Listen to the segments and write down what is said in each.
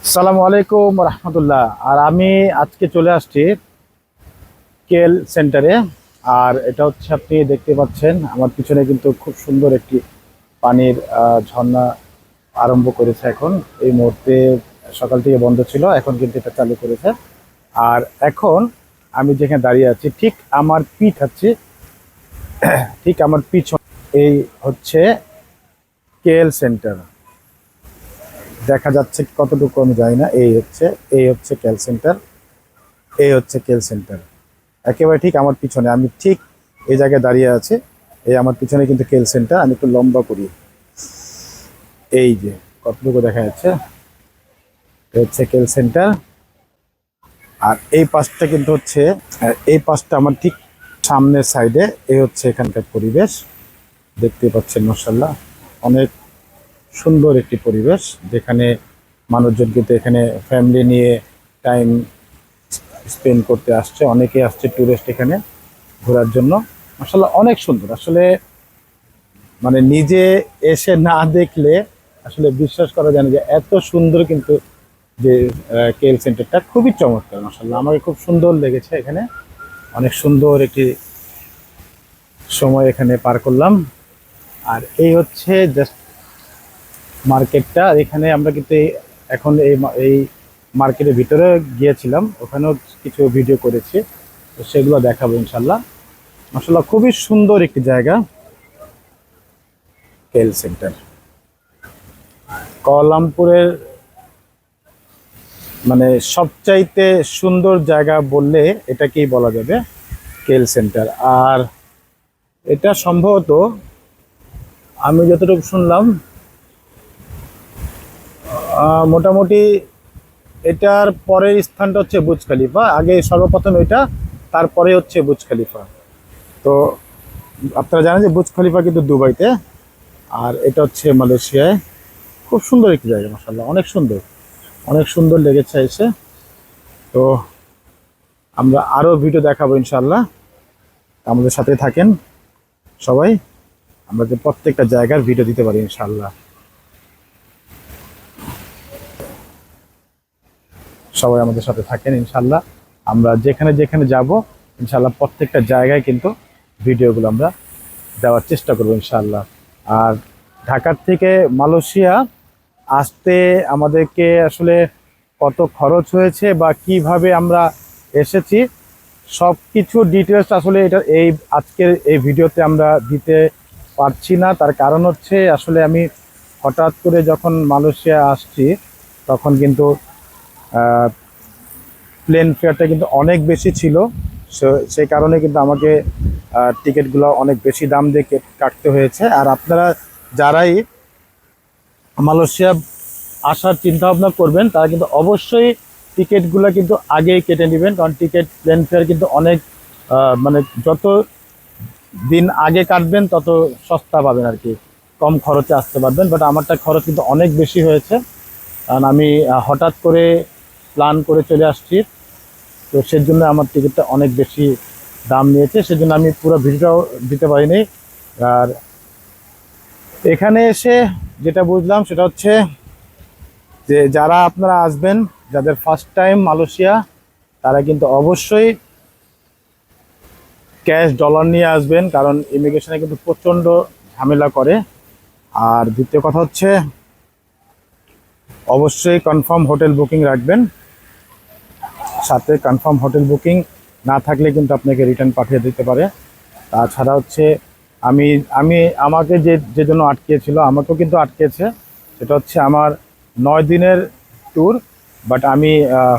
আসসালামু আলাইকুম রহমতুল্লাহ। আর আমি আজকে চলে আসছি কেএল সেন্টারে। আর এটা হচ্ছে, আপনি দেখতে পাচ্ছেন আমার পিছনে কিন্তু খুব সুন্দর একটি পানির ঝর্ণা আরম্ভ করেছে এখন এই মুহূর্তে। সকাল থেকে বন্ধ ছিল, এখন কিন্তু এটা চালু করেছে। আর এখন আমি যেখানে দাঁড়িয়ে আছি ঠিক আমার পিছন এই হচ্ছে কেএল সেন্টার। দেখা যাচ্ছে কতটুকু আমি জানি না। এই হচ্ছে কেএল সেন্টার, একেবারে ঠিক আমার পিছনে। আমি ঠিক এই জায়গায় দাঁড়িয়ে আছি। এই আমার পিছনে কিন্তু কেএল সেন্টার। আমি একটু লম্বা করি, এই যে কতটুকু দেখা যাচ্ছে, এই হচ্ছে কেএল সেন্টার। আর এই পাশটা কিন্তু হচ্ছে, এই পাশটা আমার ঠিক সামনের সাইডে। এই হচ্ছে এখানকার পরিবেশ, দেখতে পাচ্ছেন মাশাআল্লাহ অনেক সুন্দর একটি পরিবেশ, যেখানে মানুষজন কিন্তু এখানে ফ্যামিলি নিয়ে টাইম স্পেন্ড করতে আসছে। অনেকে আসছে ট্যুরিস্ট এখানে ঘোরার জন্য। মাশাআল্লাহ অনেক সুন্দর। আসলে মানে নিজে এসে না দেখলে আসলে বিশ্বাস করা যায় না যে এত সুন্দর কিন্তু যে কেএল সেন্টারটা খুবই চমৎকার। মাশাআল্লাহ আমাকে খুব সুন্দর লেগেছে এখানে। অনেক সুন্দর একটি সময় এখানে পার করলাম। আর এই হচ্ছে জাস্ট মার্কেটটা। আর এখানে আমরা কিন্তু এখন এই মার্কেটের ভিতরে গিয়েছিলাম, ওখানেও কিছু ভিডিও করেছি, তো সেগুলো দেখাবো ইনশাল্লাহ। মাশাআল্লাহ খুবই সুন্দর একটি জায়গা কেএল সেন্টার। কুয়ালালামপুরের মানে সবচাইতে সুন্দর জায়গা বললে এটাকেই বলা যাবে, কেএল সেন্টার। আর এটা সম্ভবত আমি যতটুকু শুনলাম মোটামুটি এটার পরের স্থানটা হচ্ছে বুর্জ খলিফা। আগে সর্বপ্রথম এটা, তারপরে হচ্ছে বুর্জ খলিফা। তো আপনারা জানেন যে বুর্জ খলিফা কিন্তু দুবাইতে, আর এটা হচ্ছে মালয়েশিয়ায়। খুব সুন্দর একটি জায়গা মাশাআল্লাহ, অনেক সুন্দর, অনেক সুন্দর লেগেছে এসে। তো আমরা আরও ভিডিও দেখাবো ইনশাআল্লাহ, আমাদের সাথে থাকেন সবাই। আমরা যে প্রত্যেকটা জায়গার ভিডিও দিতে পারি ইনশাআল্লাহ। সবাই আমাদের সাথে থাকেন ইনশাআল্লাহ। আমরা যেখানে যেখানে যাব ইনশাআল্লাহ প্রত্যেকটা জায়গায় কিন্তু ভিডিওগুলো আমরা দেওয়ার চেষ্টা করবো ইনশাআল্লাহ। আর ঢাকার থেকে মালয়েশিয়া আসতে আমাদেরকে আসলে কত খরচ হয়েছে বা কিভাবে আমরা এসেছি সব কিছু ডিটেলস আসলে এটা আজকের এই ভিডিওতে আমরা দিতে পারছি না। তার কারণ হচ্ছে আসলে আমি হঠাৎ করে যখন মালয়েশিয়া আসছি তখন কিন্তু প্লেন ফেয়ারটা কিন্তু অনেক বেশি ছিল। সেই কারণে কিন্তু আমাকে টিকিটগুলো অনেক বেশি দাম দিয়ে কাটতে হয়েছে। আর আপনারা যারাই মালয়েশিয়া আসার চিন্তা ভাবনা করবেন তারা কিন্তু অবশ্যই টিকিটগুলো কিন্তু আগেই কেটে নেবেন, কারণ প্লেন ফেয়ার কিন্তু অনেক মানে যত দিন আগে কাটবেন তত সস্তা পাবেন আর কি, কম খরচে আসতে পারবেন। বাট আমারটা খরচ কিন্তু অনেক বেশি হয়েছে, কারণ আমি হঠাৎ করে প্ল্যান করে চলে আসছি। তো সেজন্য আমার টিকিটটা অনেক বেশি দাম নিয়েছে, সেজন্য আমি পুরো ভিডিওটাও দিতে পারিনি। আর এখানে এসে যেটা বুঝলাম সেটা হচ্ছে যে যারা আপনারা আসবেন, যাদের ফার্স্ট টাইম মালয়েশিয়া, তারা কিন্তু অবশ্যই ক্যাশ ডলার নিয়ে আসবেন, কারণ ইমিগ্রেশনে কিন্তু প্রচণ্ড ঝামেলা করে। আর দ্বিতীয় কথা হচ্ছে অবশ্যই কনফার্ম হোটেল বুকিং রাখবেন সাথে। কনফার্ম হোটেল বুকিং না থাকলে কিন্তু আপনাকে রিটার্ন পাঠিয়ে দিতে পারে। তাছাড়া হচ্ছে আমি আমি আমাকে যে জন্য আটকেছিল, আমাকেও কিন্তু আটকেছে। সেটা হচ্ছে আমার 9 দিনের ট্যুর, বাট আমি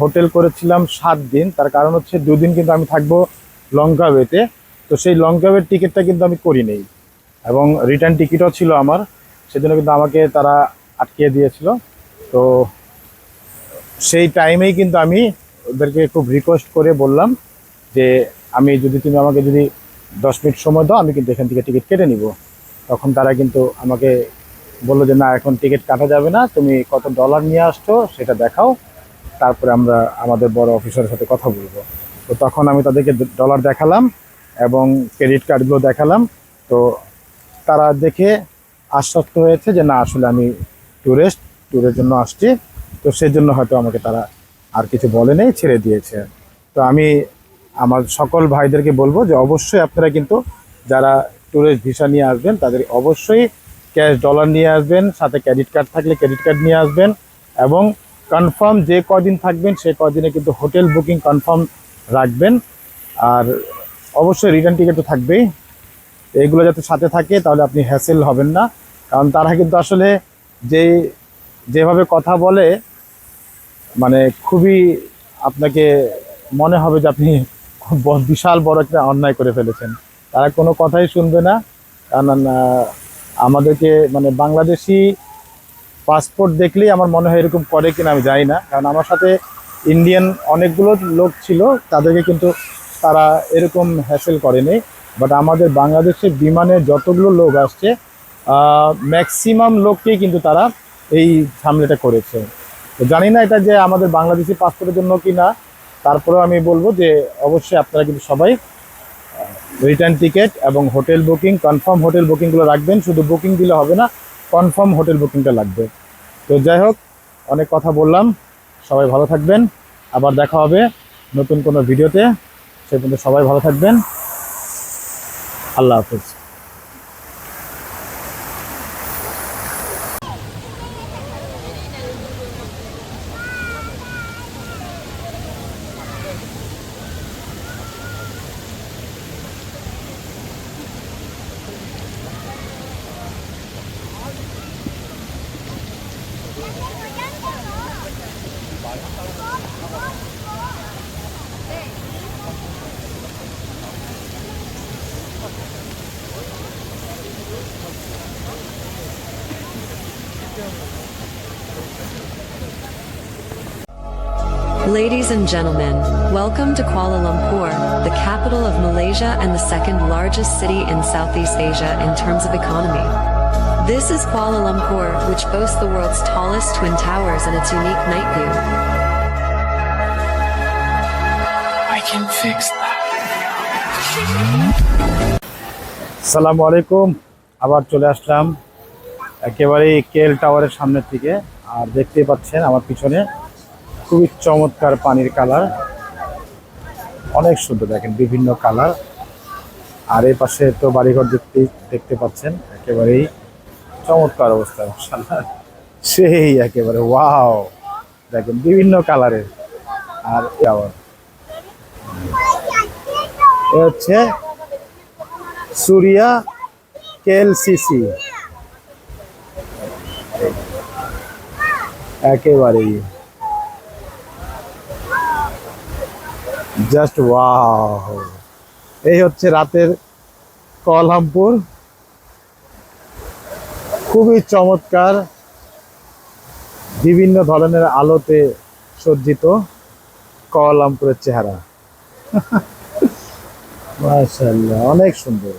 হোটেল করেছিলাম 7 দিন। তার কারণ হচ্ছে 2 দিন কিন্তু আমি থাকবো লংকাওয়েতে। তো সেই লংকাওয়ের টিকিটটা কিন্তু আমি করি নেই, এবং রিটার্ন টিকিটও ছিল আমার, সেজন্য কিন্তু আমাকে তারা আটকিয়ে দিয়েছিল। তো সেই টাইমেই কিন্তু আমি ওদেরকে খুব রিকোয়েস্ট করে বললাম যে তুমি আমাকে যদি 10 মিনিট সময় দাও, আমি কিন্তু এখান থেকে টিকিট কেটে নিব। তখন তারা কিন্তু আমাকে বললো যে না, এখন টিকিট কাটা যাবে না, তুমি কত ডলার নিয়ে আসছো সেটা দেখাও, তারপরে আমরা আমাদের বড় অফিসারের সাথে কথা বলবো। তো তখন আমি তাদেরকে ডলার দেখালাম এবং ক্রেডিট কার্ডগুলো দেখালাম। তো তারা দেখে আশ্বস্ত হয়েছে যে না, আসলে আমি ট্যুরের জন্য আসছি, তো সেজন্য হয়তো আমাকে তারা আর কিছু বলে নেই, ছেড়ে দিয়েছে। তো আমি আমার সকল ভাইদেরকে বলবো যে অবশ্যই আপনারা কিন্তু যারা ট্যুরিস্ট ভিসা নিয়ে আসবেন তাদের অবশ্যই ক্যাশ ডলার নিয়ে আসবেন, সাথে ক্রেডিট কার্ড থাকলে ক্রেডিট কার্ড নিয়ে আসবেন, এবং কনফার্ম যে কদিন থাকবেন সে কদিনে কিন্তু হোটেল বুকিং কনফার্ম রাখবেন। আর অবশ্যই রিটার্ন টিকিট তো থাকবেই, এইগুলো যাতে সাথে থাকে তাহলে আপনি হ্যাসেল হবেন না। কারণ তারা কিন্তু আসলে যে যেভাবে কথা বলে মানে খুবই আপনাকে মনে হবে যে আপনি খুব বিশাল বড় একটা অন্যায় করে ফেলেছেন। তারা কোনো কথাই শুনবে না। কারণ আমাদেরকে মানে বাংলাদেশি পাসপোর্ট দেখলেই আমার মনে হয় এরকম করে কিনা আমি জানি না, কারণ আমার সাথে ইন্ডিয়ান অনেকগুলো লোক ছিল, তাদেরকে কিন্তু তারা এরকম হ্যাসেল করেনি। বাট আমাদের বাংলাদেশের বিমানে যতগুলো লোক আসছে ম্যাক্সিমাম লোককেই কিন্তু তারা এই ঝামেলাটা করেছে। তো জানি না এটা যে আমাদের বাংলাদেশি পাসপোর্টের জন্য কি না, তারপরেও আমি বলবো যে অবশ্যই আপনারা কিন্তু সবাই রিটার্ন টিকিট এবং হোটেল বুকিং কনফার্ম হোটেল বুকিংগুলো রাখবেন। শুধু বুকিং দিলে হবে না, কনফার্ম হোটেল বুকিংটা লাগবে। তো যাই হোক, অনেক কথা বললাম, সবাই ভালো থাকবেন, আবার দেখা হবে নতুন কোনো ভিডিওতে। সে পর্যন্ত সবাই ভালো থাকবেন, আল্লাহ হাফেজ। Ladies and gentlemen, welcome to Kuala Lumpur, the capital of Malaysia and the second largest city in Southeast Asia in terms of economy. This is Kuala Lumpur, which boasts the world's tallest twin towers and its unique night view. I can fix that. আসসালামু আলাইকুম, আবার চলে আসলাম একেবারেই KL টাওয়ারের সামনের থেকে। আর দেখতেই পাচ্ছেন আমার পিছনে খুবই চমৎকার পানির কালার, অনেক সুন্দর, দেখেন বিভিন্ন কালার। আর এই পাশে তো বাড়িঘর দেখতে পাচ্ছেন, একেবারেই চমৎকার অবস্থা, মাশাআল্লাহ সেই একেবারে ওয়াও, দেখেন বিভিন্ন কালারের। আর টাওয়ার এ হচ্ছে সুরিয়া কেএলসিসি, একেবারেই জাস্ট ওয়াও। এই হচ্ছে রাতের কুয়ালালামপুর, খুবই চমৎকার, বিভিন্ন ধরনের আলোতে সজ্জিত কুয়ালালামপুরের চেহারা। মাশাআল্লাহ, অনেক সুন্দর।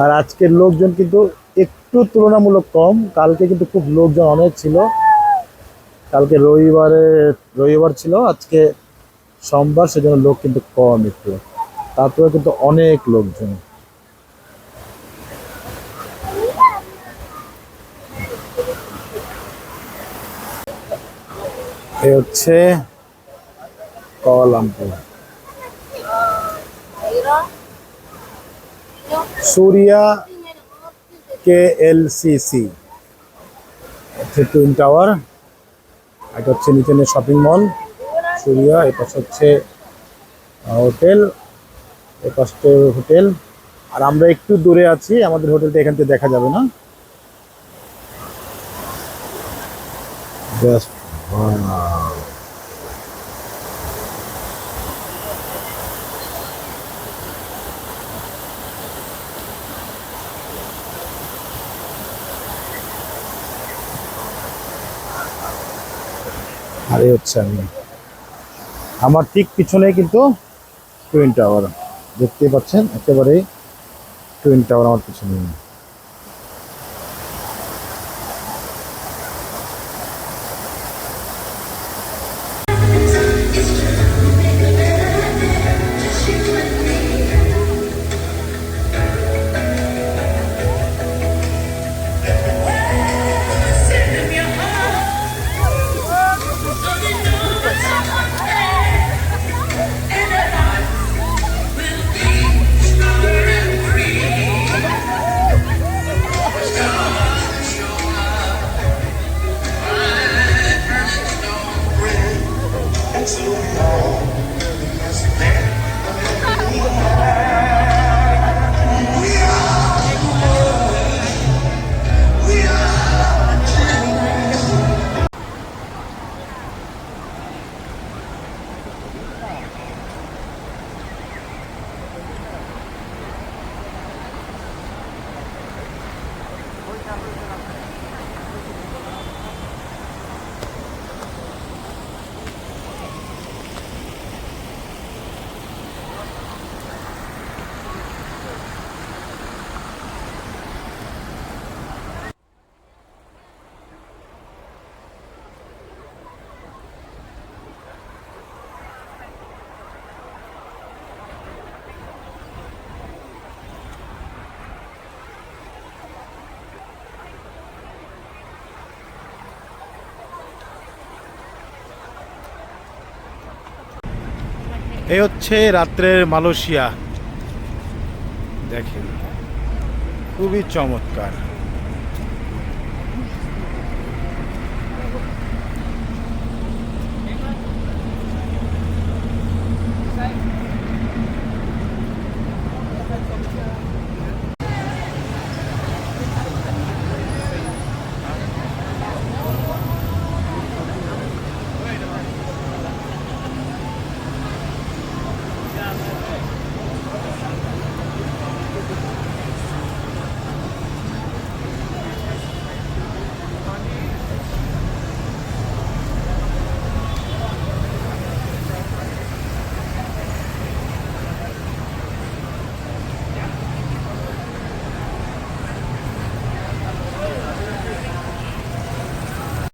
আর আজকের লোকজন কিন্তু একটু তুলনামূলক কম, কালকে কিন্তু খুব লোকজন অনেক ছিল। কালকে রবিবার ছিল, আজকে সোমবার, সেজন্য লোক কিন্তু কম একটু, তারপরে কিন্তু অনেক লোকজন। এ হচ্ছে কুয়ালালামপুর, সুরিয়া কেএলসিসি হচ্ছে টুইন টাওয়ার। এটা হচ্ছে নিচে শপিং মল সুরিয়া, এ পাশে হচ্ছে হোটেল, এ পাশে হোটেল। আর আমরা একটু দূরে আছি, আমাদের হোটেলটা এখান থেকে দেখা যাবে না। জাস্ট আর এই হচ্ছে আমি, আমার ঠিক পিছনে কিন্তু টুইন টাওয়ার দেখতে পাচ্ছেন, একেবারেই টুইন টাওয়ার আমার পিছনে। এই হচ্ছে রাত্রের মালয়েশিয়া, দেখেন খুবই চমৎকার।